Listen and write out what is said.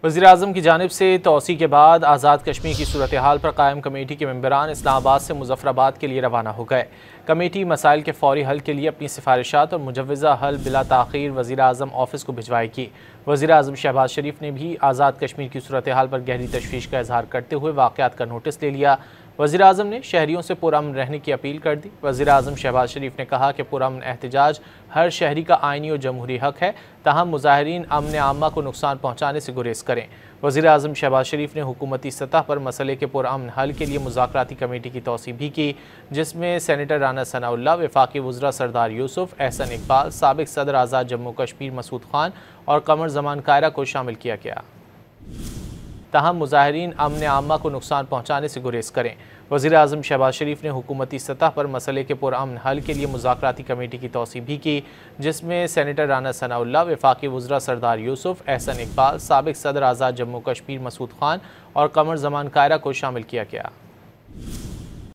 वज़ीर-ए-आज़म की जानिब से तौसी के बाद आज़ाद कश्मीर की सूरत हाल पर कायम कमेटी के मेंबरान इस्लामाबाद से मुज़फ़्फ़राबाद के लिए रवाना हो गए। कमेटी मसाइल के फौरी हल के लिए अपनी सिफारिशात और मुजव्वज़ा हल बिला ताख़ीर वज़ीर-ए-आज़म ऑफिस को भिजवाएगी। वज़ीर-ए-आज़म शहबाज शरीफ ने भी आज़ाद कश्मीर की सूरत हाल पर गहरी तशवीश का इजहार करते हुए वाक़यात का नोटिस ले लिया। वज़ीर-ए-आज़म ने शहरियों से पुरअमन रहने की अपील कर दी। वज़ीर-ए-आज़म शहबाज शरीफ ने कहा कि पुरअमन एहतजाज हर शहरी का आइनी और जमहूरी हक है, ताहम मुज़ाहिरीन अमन आमा को नुकसान पहुँचाने से गुरेज करें। वज़ीर-ए-आज़म शहबाज शरीफ ने हुकूमती सतह पर मसले के पुरअमन हल के लिए मुज़ाकराती कमेटी की तौसी भी की, जिसमें सेनेटर राना सनाउल्लाह, वफाकी वज़रा सरदार यूसुफ, एहसन इकबाल, साबिक़ सदर आज़ाद जम्मू कश्मीर मसूद खान और कमर ज़मान कायरा को शामिल किया गया। ताहम मुज़ाहिरीन अमन आमा को नुकसान पहुँचाने से गुरेज करें। वज़ीर-ए-आज़म शहबाज शरीफ ने हुकूमती सतह पर मसले के पुरअमन हल के लिए मुज़ाकराती कमेटी की तौसी भी की, जिसमें सेनेटर राना सनाउल्लाह, वफाकी वज़रा सरदार यूसुफ, एहसन इकबाल, साबिक़ सदर आज़ाद जम्मू कश्मीर मसूद खान और कमर ज़मान कायरा को शामिल किया गया।